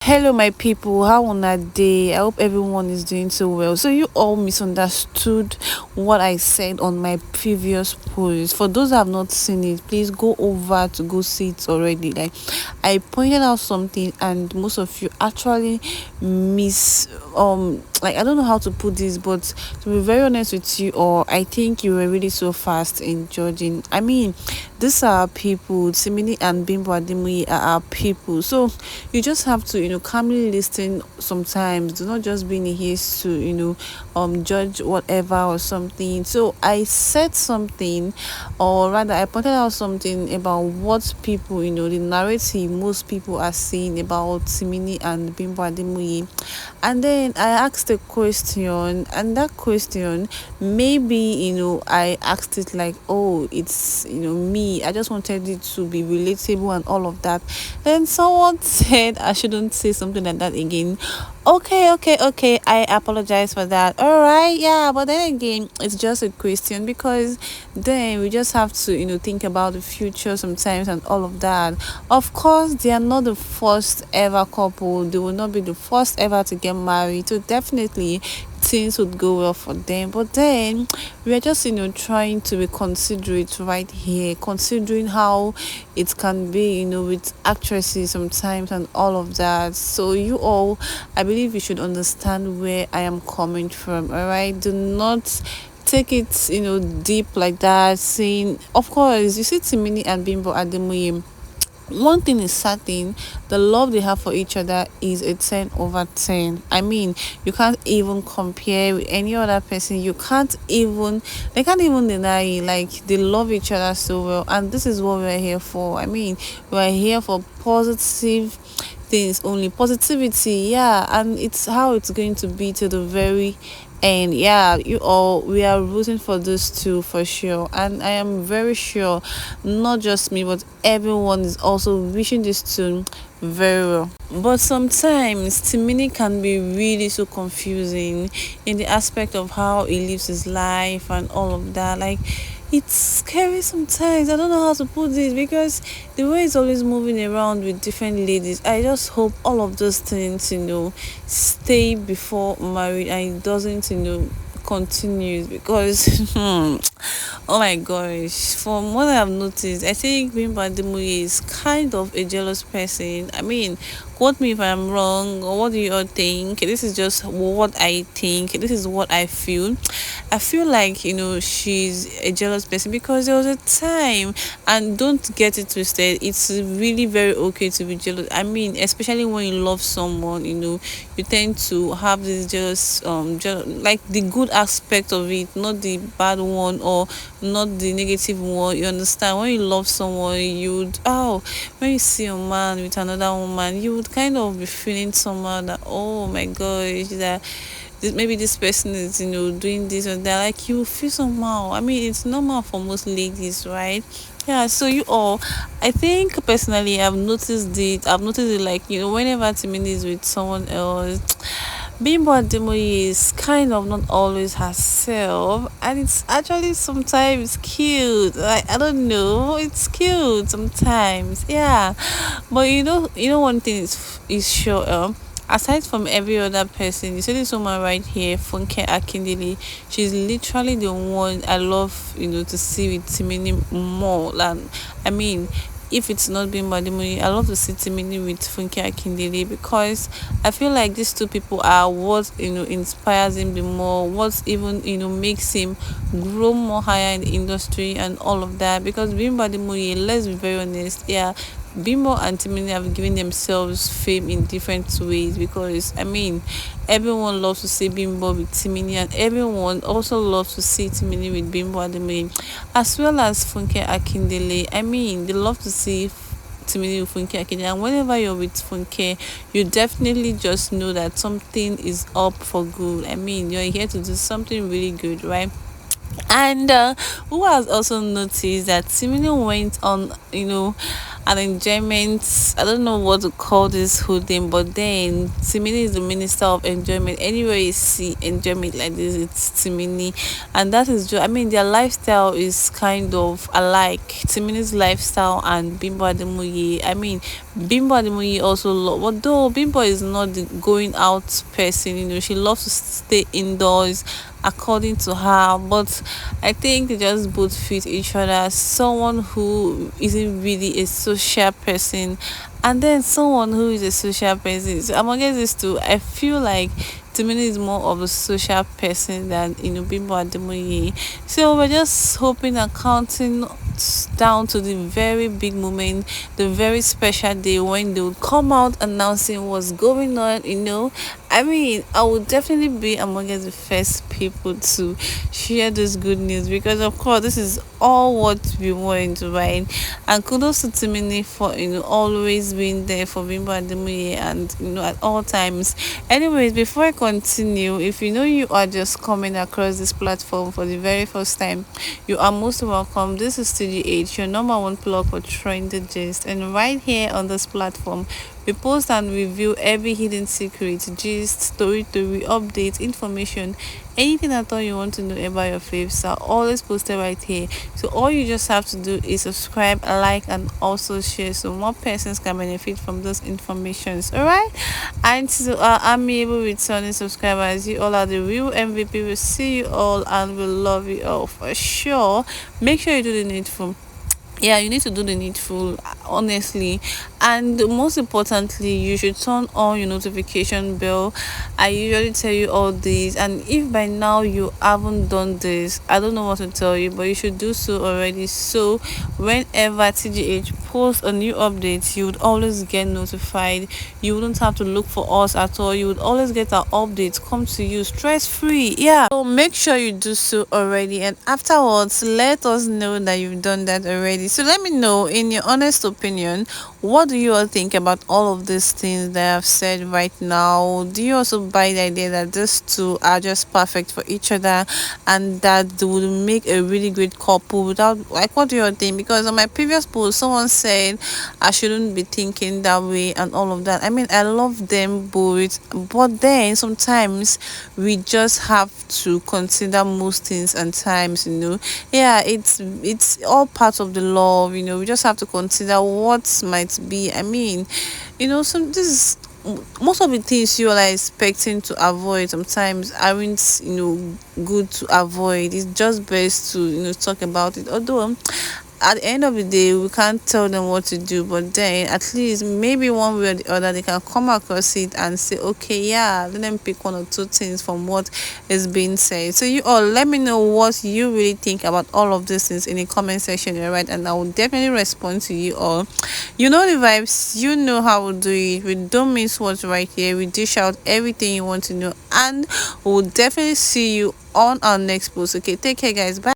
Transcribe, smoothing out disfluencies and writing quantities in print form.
Hello, my people. How on that day? I hope everyone is doing so well. So, you all misunderstood what I said on my previous post. For those who have not seen it, please go over to go see it already. Like, I pointed out something, and most of you actually miss. Like, I don't know how to put this, but to be very honest with you, or I think you were really so fast in judging. I mean, these are our people. Timini and Bimbo Ademoye are our people. So you just have to calmly listen sometimes. Do not just be in haste to judge whatever or something. So I said something, or rather I pointed out something about what people, the narrative most people are saying about Timini and Bimbo Ademoye. And then I asked a question, and that question, maybe I asked it like, oh, it's me. I just wanted it to be relatable and all of that. Then someone said I shouldn't say something like that again. Okay. I apologize for that. All right, yeah, but then again, it's just a question, because then we just have to think about the future sometimes and all of that. Of course, they are not the first ever couple. They will not be the first ever to get married. So definitely things would go well for them. But then we're just trying to be considerate right here, considering how it can be with actresses sometimes and all of that. So you all, I believe you should understand where I am coming from. All right, do not take it deep like that, saying, of course, you see Timini and Bimbo Ademoye, one thing is certain: the love they have for each other is a 10 over 10. I mean, you can't even compare with any other person. They can't even deny it. Like, they love each other so well, and this is what we're here for. I mean, we're here for positive things only, positivity, yeah, and it's how it's going to be to the very end. Yeah, you all, we are rooting for this too, for sure, and I am very sure not just me but everyone is also wishing this too very well. But sometimes Timini can be really so confusing in the aspect of how he lives his life and all of that. Like, it's scary sometimes. I don't know how to put this, because the way he's always moving around with different ladies, I just hope all of those things stay before married, and it doesn't continues, because oh my gosh, from what I have noticed, I think Bimbo Ademoye is kind of a jealous person. I mean, quote me if I'm wrong, or what do you all think? This is just what I think, this is what I feel like she's a jealous person, because there was a time, and don't get it twisted, it's really very okay to be jealous. I mean, especially when you love someone, you tend to have this like the good aspect of it, not the bad one, or not the negative one. You understand? When you love someone, when you see a man with another woman, you would kind of be feeling somehow that, oh my gosh, that maybe this person is doing this or that. Like, you feel somehow. I mean, it's normal for most ladies, right? Yeah, so you all, I think personally, I've noticed it, like, whenever Timini is with someone else, Bimbo Ademoye is kind of not always herself, and it's actually sometimes cute. Like, I don't know, it's cute sometimes, yeah. But one thing is sure. Aside from every other person, you see this woman right here, Funke Akindele. She's literally the one I love, to see with Timini more. And I mean, if it's not been Badimuni, I love to see Timini with Funke Akindele, because I feel like these two people are what inspires him the more, what even makes him grow more higher in the industry and all of that. Because being Badimuni, let's be very honest, yeah, Bimbo and Timini have given themselves fame in different ways, because I mean, everyone loves to see Bimbo with Timini, and everyone also loves to see Timini with Bimbo Ademoye, as well as Funke Akindele. I mean, they love to see Timini with Funke Akindele, and whenever you're with Funke, you definitely just know that something is up for good. I mean, you're here to do something really good, right? And who has also noticed that Timini went on an enjoyment. I don't know what to call this whole thing, but then Timini is the minister of enjoyment. Anywhere you see enjoyment like this, it's Timini, and that is just. I mean, their lifestyle is kind of alike. Timini's lifestyle and Bimbo Ademoye. I mean, Bimbo Ademoye also love, although Bimbo is not the going out person. She loves to stay indoors according to her, but I think they just both fit each other. Someone who isn't really a social person, and then someone who is a social person. So among these two, I feel like Timini is more of a social person than Bimbo Ademoye. So we're just hoping and counting down to the very big moment, the very special day when they would come out announcing what's going on. I mean, I would definitely be among the first people to share this good news, because of course this is all what we want, right? And kudos to Timini for always being there for Bimbo Ademoye, and at all times. Anyways, before I continue, if you are just coming across this platform for the very first time, you are most welcome. This is TGH, your number one plug for trendy gist, and right here on this platform we post and review every hidden secret, gist, story, update, information, anything at all you want to know about your faves are always posted right here. So all you just have to do is subscribe, like, and also share so more persons can benefit from those informations. Alright? And so I'm able returning subscribers. You all are the real MVP. We'll see you all and we'll love you all for sure. Make sure you do the needful. Yeah, you need to do the needful, honestly, and most importantly you should turn on your notification bell. I usually tell you all this, and if by now you haven't done this, I don't know what to tell you, but you should do so already, so whenever TGH posts a new update you would always get notified. You wouldn't have to look for us at all. You would always get our updates come to you stress free. Yeah, so make sure you do so already, and afterwards let us know that you've done that already. So let me know, in your honest opinion, what do you all think about all of these things that I've said right now? Do you also buy the idea that these two are just perfect for each other, and that they would make a really great couple? Without, like, what do you all think? Because on my previous post someone said I shouldn't be thinking that way and all of that. I mean, I love them both, but then sometimes we just have to consider most things and times. Yeah, it's all part of the love. We just have to consider what might be. I mean, some this is most of the things you are expecting to avoid sometimes aren't good to avoid. It's just best to talk about it, although at the end of the day we can't tell them what to do, but then at least maybe one way or the other they can come across it and say, okay, yeah, let them pick one or two things from what is being said. So you all let me know what you really think about all of these things in the comment section, all right? And I will definitely respond to you all. You know the vibes, you know how we do it. We don't miss what's right here. We dish out everything you want to know, and we'll definitely see you on our next post. Okay, take care guys, bye.